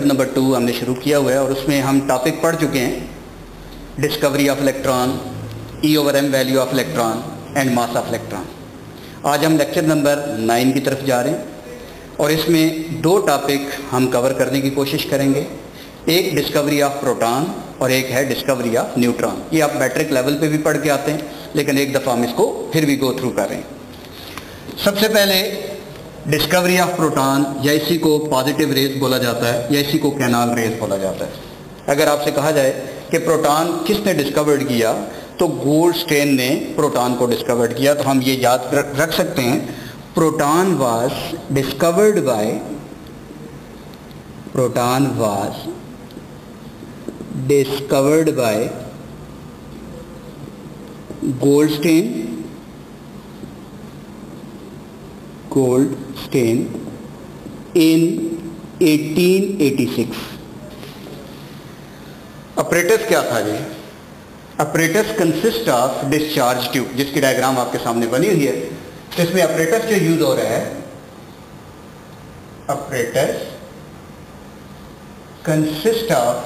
Chapter number 2 हमने शुरू किया हुआ है और उसमें हम टॉपिक पढ़ चुके हैं discovery of electron, E/m value of electron and mass of electron. आज हम लेक्चर नंबर 9 की तरफ जा रहे हैं और इसमें दो टॉपिक हम कवर करने की कोशिश करेंगे। एक डिस्कवरी ऑफ प्रोटॉन और एक है डिस्कवरी ऑफ न्यूट्रॉन। ये आप मैट्रिक लेवल पे भी पढ़ के आते हैं, लेकिन एक दफ़ा हम इसको फिर भी गो थ्रू कर रहे हैं। सबसे पहले डिस्कवरी ऑफ प्रोटॉन, या इसी को पॉजिटिव रेज बोला जाता है या इसी को कैनाल रेज बोला जाता है। अगर आपसे कहा जाए कि प्रोटॉन किसने डिस्कवर्ड किया, तो गोल्डस्टेन ने प्रोटॉन को डिस्कवर्ड किया। तो हम ये याद रख सकते हैं, proton was discovered by Goldstein in 1886। Apparatus क्या था जी? Apparatus consist of discharge tube, जिसकी डायग्राम आपके सामने बनी हुई है। तो इसमें अपरेटस जो यूज हो रहा है, apparatus consist of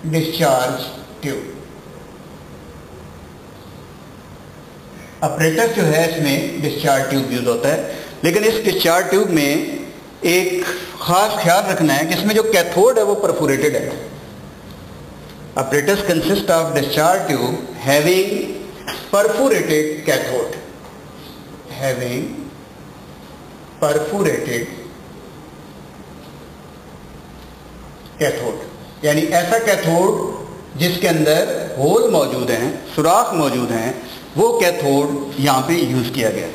discharge tube. Apparatus जो है इसमें डिस्चार्ज ट्यूब यूज होता है, लेकिन इस डिस्चार्ज ट्यूब में एक खास ख्याल रखना है कि इसमें जो कैथोड है वो परफोरेटेड है। Apparatus consist of discharge tube having perforated cathode, यानी ऐसा कैथोड जिसके अंदर होल मौजूद हैं, सुराख मौजूद हैं, वो कैथोड यहाँ पे यूज किया गया।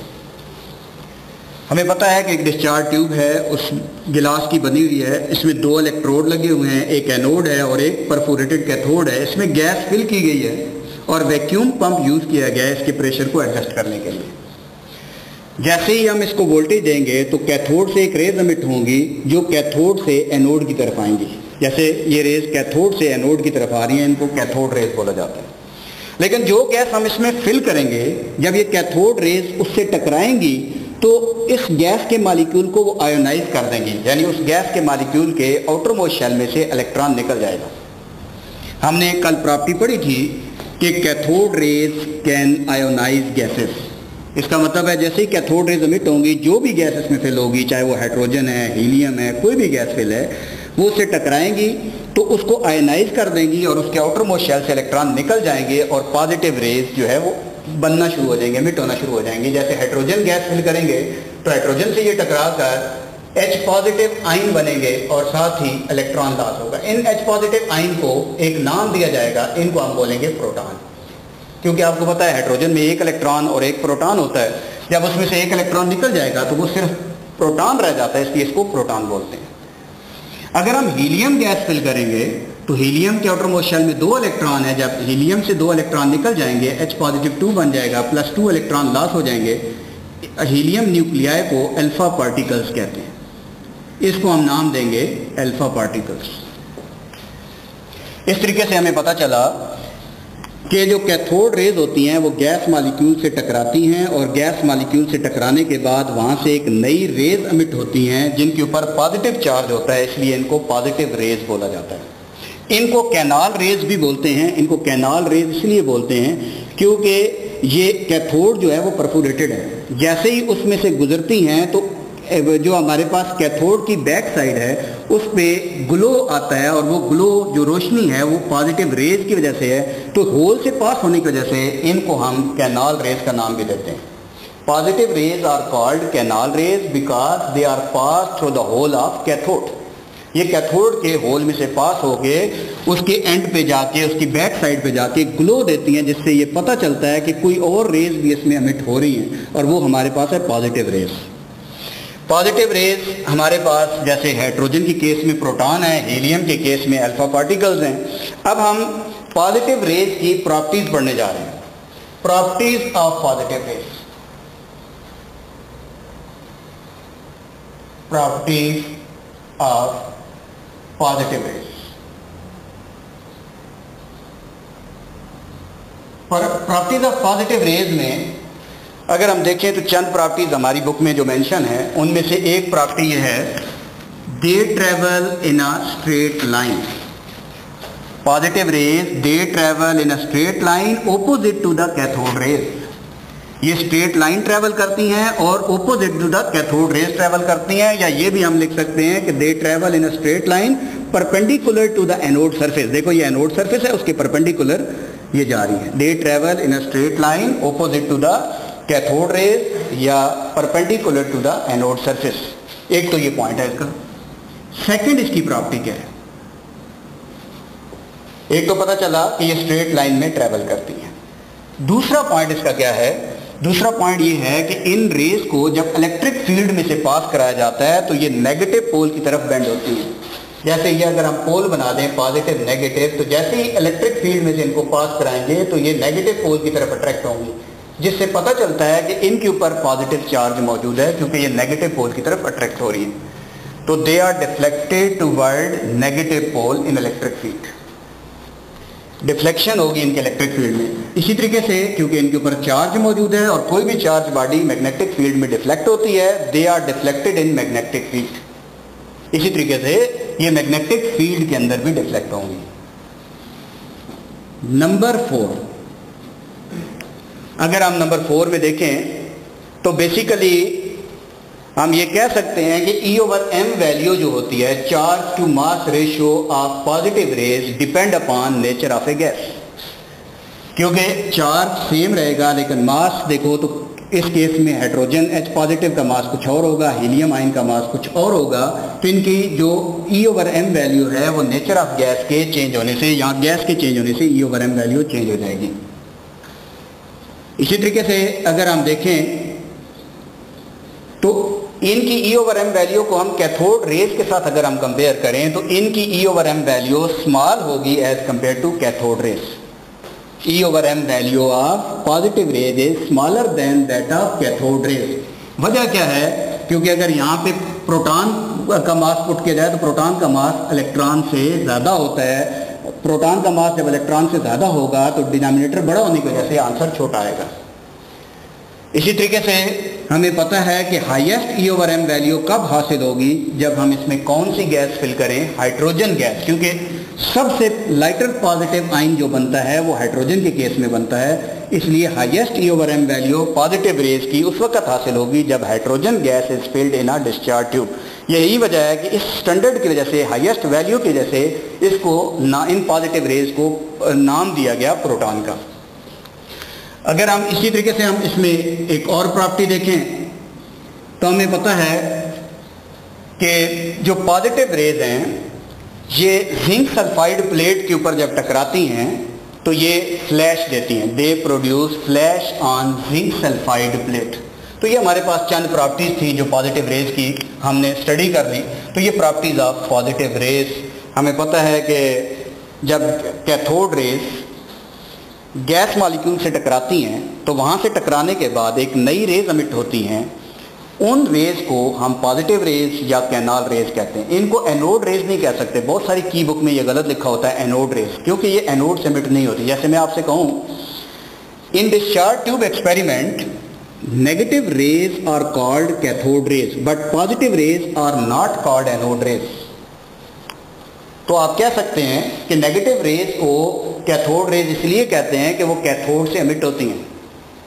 हमें पता है कि एक डिस्चार्ज ट्यूब है, उस गिलास की बनी हुई है, इसमें दो इलेक्ट्रोड लगे हुए हैं, एक एनोड है और एक परफोरेटेड कैथोड है। इसमें गैस फिल की गई है और वैक्यूम पंप यूज किया गया है इसके प्रेशर को एडजस्ट करने के लिए। जैसे ही हम इसको वोल्टेज देंगे तो कैथोड से एक रेज एमिट होंगी जो कैथोड से एनोड की तरफ आएंगी। जैसे ये रेज कैथोड से एनोड की तरफ आ रही हैं, इनको कैथोड रेज बोला जाता है। लेकिन जो गैस हम इसमें फिल करेंगे, जब ये कैथोड रेज उससे टकराएंगी तो इस गैस के मॉलिक्यूल को वो आयोनाइज कर देंगी, यानी उस गैस के मॉलिक्यूल के आउटर मोस्ट शेल में से इलेक्ट्रॉन निकल जाएगा। हमने कल प्रॉपर्टी पढ़ी थी कि cathode rays can ionise gases. इसका मतलब है जैसे ही कैथोड रेज एमिट होंगी, जो भी गैस इसमें फिल होगी, चाहे वो हाइड्रोजन है, हीलियम है, कोई भी गैस फिल है, वो उससे टकराएंगी तो उसको आयनाइज कर देंगी और उसके आउटर मोस्ट शेल से इलेक्ट्रॉन निकल जाएंगे और पॉजिटिव रेज जो है वो बनना शुरू हो जाएंगे, एमिट होना शुरू हो जाएंगे। जैसे हाइड्रोजन गैस फिल करेंगे तो हाइड्रोजन से ये टकरा कर H पॉजिटिव आयन बनेंगे और साथ ही इलेक्ट्रॉन लॉस होगा। इन H पॉजिटिव आयन को एक नाम दिया जाएगा, इनको हम बोलेंगे प्रोटॉन। क्योंकि आपको पता है हाइड्रोजन में एक इलेक्ट्रॉन और एक प्रोटॉन होता है। जब उसमें से एक इलेक्ट्रॉन निकल जाएगा तो वो सिर्फ प्रोटॉन रह जाता है, इसलिए इसको प्रोटॉन बोलते हैं। अगर हम हीलियम गैस फिल करेंगे तो हीलियम के आउटर मोस्ट शेल में दो इलेक्ट्रॉन है, जब हीलियम से दो इलेक्ट्रॉन निकल जाएंगे H पॉजिटिव 2 बन जाएगा, प्लस 2 इलेक्ट्रॉन लॉस हो जाएंगे। हीलियम न्यूक्लियाई को अल्फा पार्टिकल्स कहते हैं, इसको हम नाम देंगे अल्फा पार्टिकल्स। इस तरीके से हमें पता चला कि जो कैथोड रेज होती हैं वो गैस मॉलिक्यूल से टकराती हैं और गैस मॉलिक्यूल से टकराने के बाद वहाँ से एक नई रेज एमिट होती हैं जिनके ऊपर पॉजिटिव चार्ज होता है, इसलिए इनको पॉजिटिव रेज बोला जाता है। इनको कैनाल रेज भी बोलते हैं। इनको कैनाल रेज इसलिए बोलते हैं क्योंकि ये कैथोड जो है वो परफोरेटेड है। जैसे ही उसमें से गुजरती हैं तो जो हमारे पास कैथोड की बैक साइड है उस पर ग्लो आता है और वो ग्लो जो रोशनी है वो पॉजिटिव रेज की वजह से है, तो होल से पास होने की वजह से इनको हम कैनाल रेज का नाम भी देते हैं। Positive rays are called canal rays because they are pass through the hole of cathode. ये कैथोड के होल में से पास होके उसके एंड पे जाके, उसकी बैक साइड पे जाके ग्लो देती हैं, जिससे ये पता चलता है कि कोई और रेज भी इसमें एमिट हो रही हैं और वो हमारे पास है पॉजिटिव रेज। पॉजिटिव रेज हमारे पास जैसे हाइड्रोजन की केस में प्रोटॉन है, हीलियम के केस में अल्फा पार्टिकल्स हैं। अब हम पॉजिटिव रेज की प्रॉपर्टीज पढ़ने जा रहे हैं। Properties of positive raise, properties of positive raise. Properties of positive raise में अगर हम देखें तो चंद प्रॉपर्टीज हमारी बुक में जो मेंशन है उनमें से एक प्रॉपर्टी ये है, they travel in a straight line. Positive rays they travel in a straight line opposite to the cathode rays. ये स्ट्रेट लाइन ट्रेवल करती हैं और opposite to the cathode rays travel करती हैं, या ये भी हम लिख सकते हैं कि they travel in a straight line perpendicular to the anode surface. देखो ये एनोड सरफेस है, उसके परपेंडिकुलर ये जा रही है। They travel in a straight line opposite to the cathode rays या perpendicular to the anode surface. एक तो ये पॉइंट है इसका। सेकंड इसकी प्रॉपर्टी क्या है? एक तो पता चला कि ये स्ट्रेट लाइन में ट्रेवल करती है। दूसरा पॉइंट इसका क्या है? दूसरा पॉइंट ये है कि इन रेज को जब इलेक्ट्रिक फील्ड में से पास कराया जाता है तो ये नेगेटिव पोल की तरफ बेंड होती है। जैसे ये अगर हम पोल बना दें पॉजिटिव नेगेटिव, तो जैसे ही इलेक्ट्रिक फील्ड में से इनको पास कराएंगे तो ये नेगेटिव पोल की तरफ अट्रैक्ट होंगी, जिससे पता चलता है कि इनके ऊपर पॉजिटिव चार्ज मौजूद है क्योंकि ये नेगेटिव पोल की तरफ अट्रैक्ट हो रही है। तो they are deflected toward negative pole in electric field. Deflection होगी इनके इलेक्ट्रिक फील्ड में। इसी तरीके से क्योंकि इनके ऊपर चार्ज मौजूद है और कोई भी चार्ज बॉडी मैग्नेटिक फील्ड में डिफ्लेक्ट होती है, they are deflected in magnetic field. इसी तरीके से ये मैग्नेटिक फील्ड के अंदर भी डिफ्लेक्ट होंगी। नंबर 4, अगर हम नंबर 4 में देखें तो बेसिकली हम ये कह सकते हैं कि E/m वैल्यू जो होती है, charge to mass ratio of positive rays depend upon nature of a gas. क्योंकि चार्ज सेम रहेगा लेकिन मास देखो तो इस केस में हाइड्रोजन H पॉजिटिव का मास कुछ और होगा, हीलियम आयन का मास कुछ और होगा, तो इनकी जो E/m वैल्यू है वो नेचर ऑफ गैस के चेंज होने से या गैस के चेंज होने से E/m वैल्यू चेंज हो जाएगी। इसी तरीके से अगर हम देखें तो इनकी E/m वैल्यू को हम कैथोड रेज के साथ अगर हम कंपेयर करें तो इनकी E/m वैल्यू स्मॉल होगी as compare to cathode rays. E/m value of positive rays is smaller than that of cathode rays. वजह क्या है? क्योंकि अगर यहाँ पे प्रोटॉन का मास पुट किया जाए तो प्रोटॉन का मास इलेक्ट्रॉन से ज़्यादा होता है। प्रोटॉन का मास जब इलेक्ट्रॉन से ज़्यादा होगा तो डिनोमिनेटर बड़ा होने की वजह से आंसर छोटा आएगा। इसी तरीके से हमें पता है कि हाईएस्ट E/m वैल्यू कब हासिल होगी? जब हम इसमें कौन सी गैस फिल करें? Hydrogen gas. क्योंकि सबसे लाइटर पॉजिटिव आयन जो बनता है वो हाइड्रोजन के केस में बनता है, इसलिए highest E/m value positive raise की उस वक्त हासिल होगी जब hydrogen gas is filled in a discharge tube. यही वजह है कि इस स्टैंडर्ड की वजह से, हाईएस्ट वैल्यू की वजह से इसको इन पॉजिटिव रेज को नाम दिया गया प्रोटॉन का। अगर हम इसी तरीके से हम इसमें एक और प्रॉपर्टी देखें तो हमें पता है कि जो पॉजिटिव रेज हैं ये जिंक सल्फाइड प्लेट के ऊपर जब टकराती हैं तो ये फ्लैश देती हैं। They produce flash on zinc sulphide plate. तो ये हमारे पास चंद प्रॉपर्टीज थी जो पॉजिटिव रेज की हमने स्टडी कर ली। तो ये प्रॉपर्टीज ऑफ पॉजिटिव रेज, हमें पता है कि जब कैथोड रेज गैस मॉलिक्यूल से टकराती हैं तो वहाँ से टकराने के बाद एक नई रेज एमिट होती हैं। उन रेज को हम पॉजिटिव रेज या कैनाल रेज कहते हैं। इनको एनोड रेज नहीं कह सकते। बहुत सारी की बुक में ये गलत लिखा होता है एनोड रेज, क्योंकि ये एनोड से एमिट नहीं होती। जैसे मैं आपसे कहूँ, in discharge tube experiment negative rays are called cathode rays but positive rays are not called anode rays. तो आप कह सकते हैं कि नेगेटिव रेज को कैथोड रेज इसलिए कहते हैं कि वो कैथोड से एमिट होती हैं,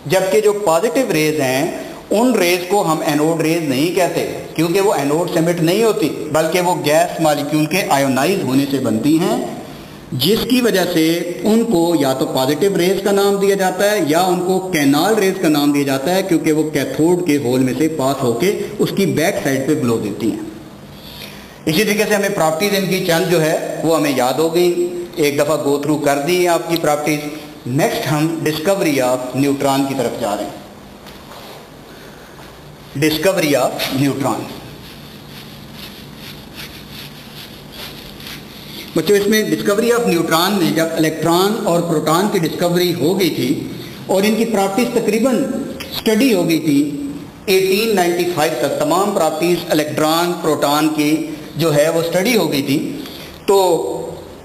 जबकि जो पॉजिटिव रेज हैं उन रेज को हम एनोड रेज नहीं कहते, क्योंकि वो एनोड से एमिट नहीं होती बल्कि वो गैस मॉलिक्यूल के आयोनाइज होने से बनती हैं, जिसकी वजह से उनको या तो पॉजिटिव रेज का नाम दिया जाता है या उनको कैनाल रेज का नाम दिया जाता है, क्योंकि वो कैथोड के होल में से पास होके उसकी बैक साइड पे ग्लो देती हैं। इसी तरीके से हमें प्रॉपर्टीज इनकी चंद जो है वो हमें याद हो गई, एक दफ़ा गो थ्रू कर दी है आपकी प्रॉपर्टीज। नेक्स्ट हम डिस्कवरी ऑफ न्यूट्रॉन की तरफ जा रहे हैं। Discovery of neutron. बच्चों, इसमें डिस्कवरी ऑफ न्यूट्रॉन में जब इलेक्ट्रॉन और प्रोटॉन की डिस्कवरी हो गई थी और इनकी प्रॉपर्टीज तकरीबन स्टडी हो गई थी 1895 तक, तमाम प्रॉपर्टीज इलेक्ट्रॉन प्रोटॉन की जो है वो स्टडी हो गई थी, तो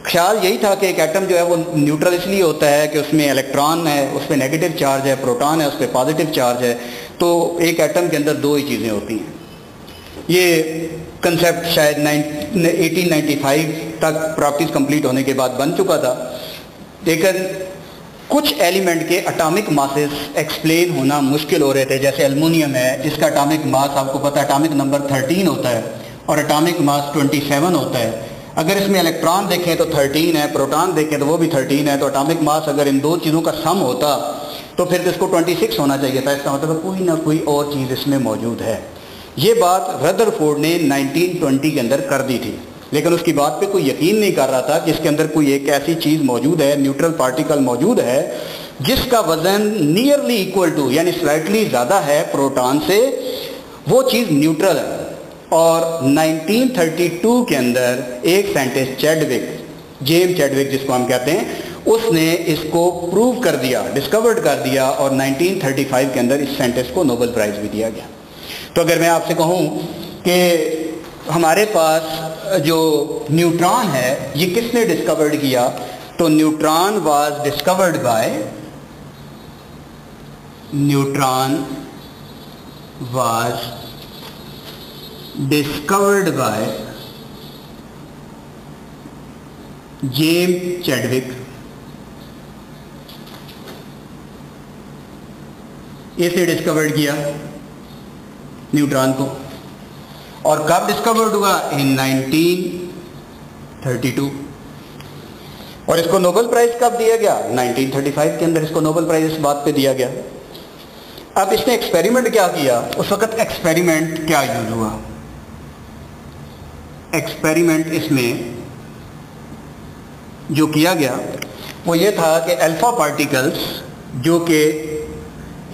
ख्याल यही था कि एक एटम जो है वो न्यूट्रल इसलिए होता है कि उसमें इलेक्ट्रॉन है, उस पर नेगेटिव चार्ज है, प्रोटॉन है, उस पर पॉजिटिव चार्ज है, तो एक एटम के अंदर दो ही चीज़ें होती हैं। ये कंसेप्ट शायद 1895 तक प्रॉपर्टीज कंप्लीट होने के बाद बन चुका था, लेकिन कुछ एलिमेंट के एटॉमिक मासेस एक्सप्लेन होना मुश्किल हो रहे थे। जैसे एल्युमिनियम है, इसका एटॉमिक मास आपको पता है एटॉमिक नंबर 13 होता है और एटॉमिक मास 27 होता है। अगर इसमें इलेक्ट्रॉन देखें तो 13 है, प्रोटॉन देखें तो वो भी 13 है, तो एटॉमिक मास अगर इन दो चीज़ों का सम होता तो फिर इसको 26 होना चाहिए था। इसका मतलब कोई ना कोई और चीज़ इसमें मौजूद है। ये बात रदरफोर्ड ने 1920 के अंदर कर दी थी, लेकिन उसकी बात पे कोई यकीन नहीं कर रहा था कि इसके अंदर कोई एक ऐसी चीज़ मौजूद है, न्यूट्रल पार्टिकल मौजूद है जिसका वजन नियरली इक्वल टू यानी स्लाइटली ज़्यादा है प्रोटॉन से, वो चीज़ न्यूट्रल है। और 1932 के अंदर एक साइंटिस्ट जेम्स चैडविक जिसको हम कहते हैं, उसने इसको प्रूव कर दिया, डिस्कवर्ड कर दिया, और 1935 के अंदर इस साइंटिस्ट को नोबेल प्राइज़ भी दिया गया। तो अगर मैं आपसे कहूँ कि हमारे पास जो न्यूट्रॉन है ये किसने डिस्कवर्ड किया, तो neutron was discovered by James Chadwick. इसे डिस्कवर्ड किया न्यूट्रॉन को, और कब डिस्कवर्ड हुआ, इन 1932। और इसको नोबेल प्राइज कब दिया गया, 1935 के अंदर इसको नोबेल प्राइज इस बात पे दिया गया। अब इसने एक्सपेरिमेंट क्या किया, उस वक्त एक्सपेरिमेंट क्या यूज हुआ, एक्सपेरिमेंट इसमें जो किया गया वो ये था कि अल्फा पार्टिकल्स जो कि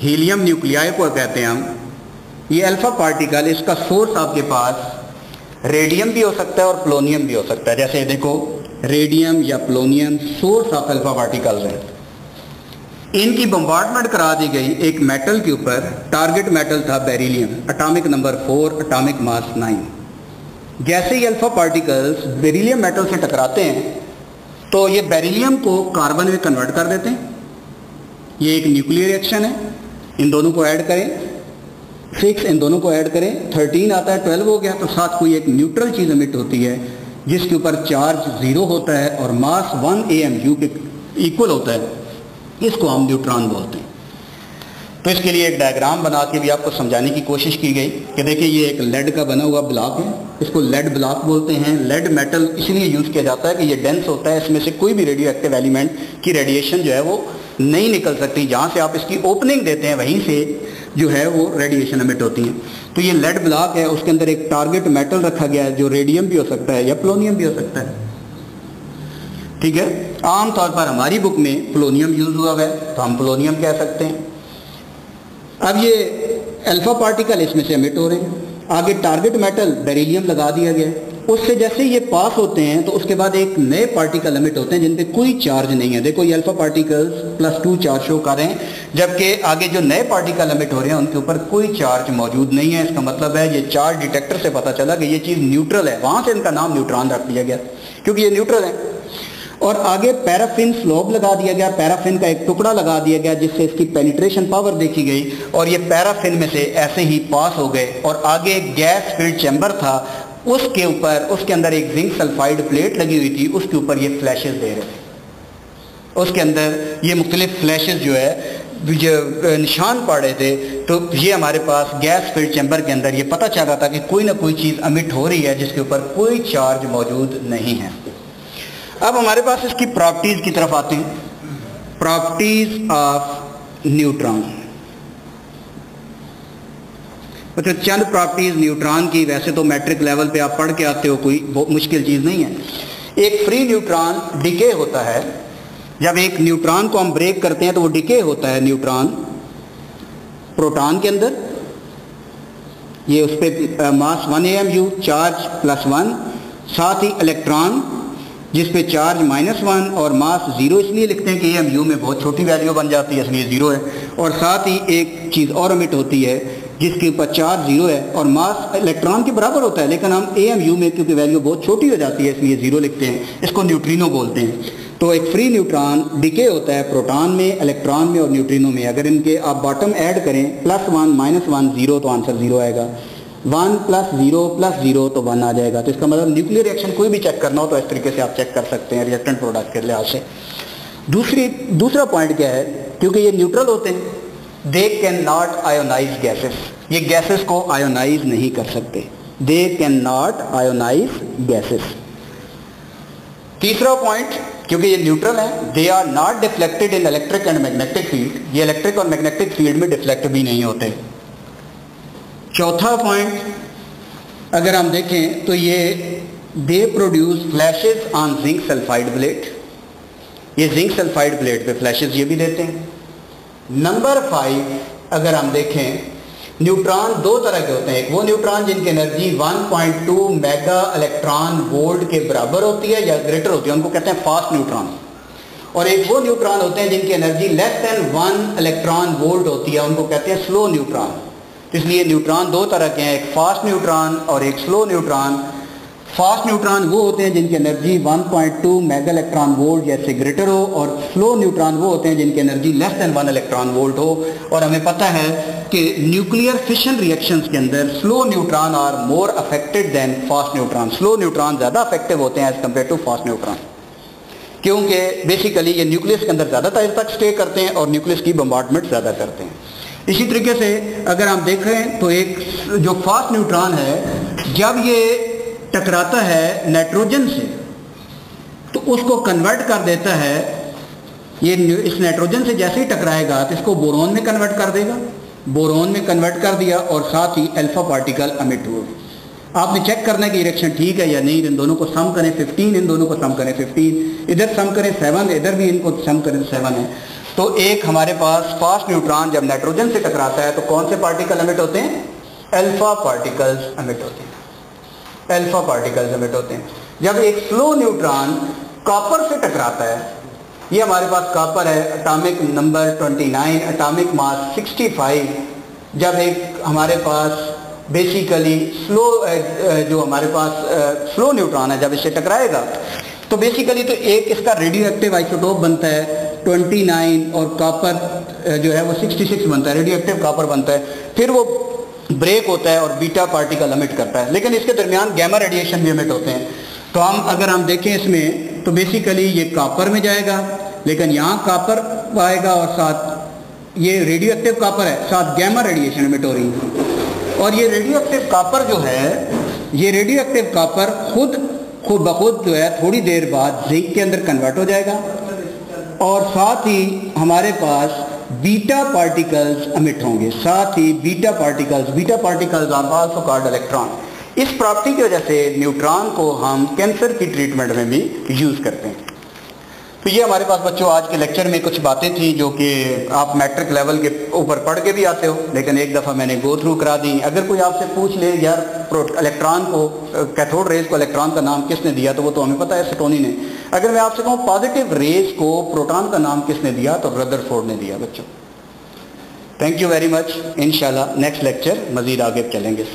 हीलियम न्यूक्लियाई को कहते हैं हम, ये अल्फा पार्टिकल, इसका सोर्स आपके पास रेडियम भी हो सकता है और प्लोनियम भी हो सकता है। जैसे देखो रेडियम या प्लोनियम सोर्स ऑफ अल्फा पार्टिकल्स हैं। इनकी बम्बार्डमेंट करा दी गई एक मेटल के ऊपर, टारगेट मेटल था beryllium, atomic number 4, atomic mass 9। जैसे ही अल्फा पार्टिकल्स बेरिलियम मेटल से टकराते हैं तो ये बेरिलियम को कार्बन में कन्वर्ट कर देते हैं। ये एक न्यूक्लियर रिएक्शन है। इन दोनों को ऐड करें 6, इन दोनों को ऐड करें 13 आता है, 12 हो गया, तो साथ कोई एक न्यूट्रल चीज़ एमिट होती है जिसके ऊपर चार्ज 0 होता है और मास 1 AMU के इक्वल होता है। इसको हम न्यूट्रॉन बोलते हैं। तो इसके लिए एक डायग्राम बना के भी आपको समझाने की कोशिश की गई कि देखिए ये एक लेड का बना हुआ ब्लॉक है, इसको लेड ब्लॉक बोलते हैं। लेड मेटल इसलिए यूज़ किया जाता है कि ये डेंस होता है, इसमें से कोई भी रेडियो एक्टिव एलिमेंट की रेडिएशन जो है वो नहीं निकल सकती। जहाँ से आप इसकी ओपनिंग देते हैं वहीं से जो है वो रेडिएशन एमिट होती है। तो ये लेड ब्लॉक है, उसके अंदर एक टारगेट मेटल रखा गया है जो रेडियम भी हो सकता है या प्लोनियम भी हो सकता है। ठीक है, आमतौर पर हमारी बुक में प्लोनियम यूज हुआ है तो हम प्लोनियम कह सकते हैं। अब ये अल्फा पार्टिकल इसमें से एमिट हो रहे हैं, आगे टारगेट मेटल बेरिलियम लगा दिया गया है। उससे जैसे ये पास होते हैं तो उसके बाद एक नए पार्टिकल एमिट होते हैं जिन पे कोई चार्ज नहीं है। देखो ये अल्फा पार्टिकल्स +2 चार्ज शो कर रहे हैं, जबकि आगे जो नए पार्टिकल एमिट हो रहे हैं उनके ऊपर कोई चार्ज मौजूद नहीं है। इसका मतलब है ये चार्ज डिटेक्टर से पता चला कि ये चीज़ न्यूट्रल है, वहाँ से इनका नाम न्यूट्रॉन रख दिया गया क्योंकि ये न्यूट्रल है। और आगे पैराफिन स्लोब लगा दिया गया, पैराफिन का एक टुकड़ा लगा दिया गया जिससे इसकी पेनिट्रेशन पावर देखी गई, और ये पैराफिन में से ऐसे ही पास हो गए। और आगे गैस फिल्ड चैम्बर था, उसके ऊपर उसके अंदर एक जिंक सल्फाइड प्लेट लगी हुई थी, उसके ऊपर ये फ्लैशेस दे रहे थे। उसके अंदर ये मुख्तलिफ फ्लैशेस जो है जो निशान पड़ रहे थे। तो ये हमारे पास गैस फिल्ड चैम्बर के अंदर ये पता चल रहा था कि कोई ना कोई चीज़ अमिट हो रही है जिसके ऊपर कोई चार्ज मौजूद नहीं है। अब हमारे पास इसकी प्रॉपर्टीज़ की तरफ आते हैं। प्रॉपर्टीज़ ऑफ न्यूट्रॉन, अच्छा चंद प्रॉपर्टीज़ न्यूट्रॉन की, वैसे तो मैट्रिक लेवल पे आप पढ़ के आते हो, कोई बहुत मुश्किल चीज़ नहीं है। एक फ्री न्यूट्रॉन डिके होता है, जब एक न्यूट्रॉन को हम ब्रेक करते हैं तो वो डिके होता है न्यूट्रॉन प्रोटॉन के अंदर। ये उस पर मास 1 AMU, चार्ज +1, साथ ही इलेक्ट्रॉन जिस पे चार्ज -1 और मास 0 इसलिए लिखते हैं कि AMU में बहुत छोटी वैल्यू बन जाती है इसलिए 0 है। और साथ ही एक चीज़ और एमिट होती है जिसके ऊपर चार्ज 0 है और मास इलेक्ट्रॉन के बराबर होता है, लेकिन हम AMU में क्योंकि वैल्यू बहुत छोटी हो जाती है इसलिए 0 लिखते हैं, इसको न्यूट्रिनो बोलते हैं। तो एक फ्री न्यूट्रॉन डिके होता है प्रोटॉन में, इलेक्ट्रॉन में और न्यूट्रिनो में। अगर इनके आप बॉटम ऐड करें +1 -1 0 तो आंसर 0 आएगा, 1 + 0 + 0 तो 1 आ जाएगा। तो इसका मतलब न्यूक्लियर रिएक्शन कोई भी चेक करना हो तो इस तरीके से आप चेक कर सकते हैं रिएक्टेंट प्रोडक्ट के लिहाज से। दूसरा पॉइंट क्या है, क्योंकि ये न्यूट्रल होते हैं, they can not ionise gases, ये गैसेस को आयोनाइज नहीं कर सकते, they can not ionise gases. तीसरा पॉइंट, क्योंकि ये न्यूट्रल है, they are not deflected in electric and magnetic field, ये इलेक्ट्रिक और मैग्नेटिक फील्ड में डिफ्लेक्ट भी नहीं होते। चौथा पॉइंट अगर हम देखें तो ये they produce flashes on zinc sulphide plate, ये जिंक सल्फाइड प्लेट पे फ्लैशेस ये भी देते हैं। नंबर 5 अगर हम देखें, न्यूट्रॉन दो तरह के होते हैं, एक वो न्यूट्रॉन जिनकी एनर्जी 1.2 मेगा इलेक्ट्रॉन वोल्ट के बराबर होती है या ग्रेटर होती है, उनको कहते हैं फास्ट न्यूट्रॉन, और एक वो न्यूट्रॉन होते हैं जिनकी energy less than 1 electron volt होती है, उनको कहते हैं स्लो न्यूट्रॉन। इसलिए न्यूट्रॉन दो तरह के हैं, एक फास्ट न्यूट्रॉन और एक स्लो न्यूट्रॉन। फास्ट न्यूट्रॉन वो होते हैं जिनकी एनर्जी 1.2 मेगा इलेक्ट्रॉन वोल्ट या से ग्रेटर हो, और स्लो न्यूट्रॉन वो होते हैं जिनकी energy less than 1 electron volt हो। और हमें पता है कि न्यूक्लियर फिशन रिएक्शंस के अंदर slow neutron are more affected than fast neutron, slow neutron ज़्यादा अफेक्टिव होते हैं as compare to fast neutron, क्योंकि बेसिकली ये न्यूक्लियस के अंदर ज़्यादा टाइम तक स्टे करते हैं और न्यूक्लियस की बम्बार्डमेंट ज़्यादा करते हैं। इसी तरीके से अगर हम देखें तो एक जो फास्ट न्यूट्रॉन है, जब ये टकराता है नाइट्रोजन से तो उसको कन्वर्ट कर देता है, ये इस नाइट्रोजन से जैसे ही टकराएगा तो इसको बोरोन में कन्वर्ट कर देगा, बोरोन में कन्वर्ट कर दिया और साथ ही अल्फा पार्टिकल एमिट हुआ। आपने चेक करना है कि रिएक्शन ठीक है या नहीं, इन दोनों को सम करें 15, इन दोनों को सम करें 15, इधर सम करें 7, इधर भी इनको सम करें 7 है। तो एक हमारे पास फास्ट न्यूट्रॉन जब नाइट्रोजन से टकराता है तो कौन से पार्टिकल एमिट होते हैं? अल्फा पार्टिकल्स एमिट होते हैं, अल्फा पार्टिकल्स एमिट होते हैं। जब एक स्लो न्यूट्रॉन कॉपर से टकराता है, ये हमारे पास कॉपर है, एटॉमिक नंबर 29, एटॉमिक मास 65, जब एक हमारे पास बेसिकली स्लो जो हमारे पास स्लो न्यूट्रॉन है, जब इससे टकराएगा तो बेसिकली तो एक इसका रेडियो एक्टिव आइसोटोप बनता है 29 और कॉपर जो है वो 66 बनता है, रेडियो एक्टिव कॉपर बनता है, फिर वो ब्रेक होता है और बीटा पार्टिकल एमिट करता है, लेकिन इसके दरमियान गैमा रेडिएशन भी एमिट होते हैं। तो हम अगर हम देखें इसमें तो बेसिकली ये कॉपर में जाएगा, लेकिन यहाँ कॉपर आएगा और साथ ये रेडियो एक्टिव कॉपर है, साथ गैमा रेडिएशन एमिट हो रही है। और ये रेडियो एक्टिव कॉपर जो है, ये रेडियो एक्टिव कॉपर खुद बखुद जो है थोड़ी देर बाद जिंक के अंदर कन्वर्ट हो जाएगा, और साथ ही हमारे पास बीटा पार्टिकल्स एमिट होंगे, साथ ही beta particles are also called electron. इस प्रॉपर्टी की वजह से न्यूट्रॉन को हम कैंसर की ट्रीटमेंट में भी यूज करते हैं। तो ये हमारे पास बच्चों आज के लेक्चर में कुछ बातें थी जो कि आप मैट्रिक लेवल के ऊपर पढ़ के भी आते हो, लेकिन एक दफ़ा मैंने गो थ्रू करा दी। अगर कोई आपसे पूछ ले यार इलेक्ट्रॉन को, कैथोड रेज को इलेक्ट्रॉन का नाम किसने दिया, तो वो तो हमें पता है सेटोनी ने। अगर मैं आपसे कहूँ पॉजिटिव रेज को प्रोटॉन का नाम किसने दिया, तो रदरफोर्ड ने दिया बच्चों। Thank you very much. इंशाल्लाह नेक्स्ट लेक्चर मजीद आगे चलेंगे।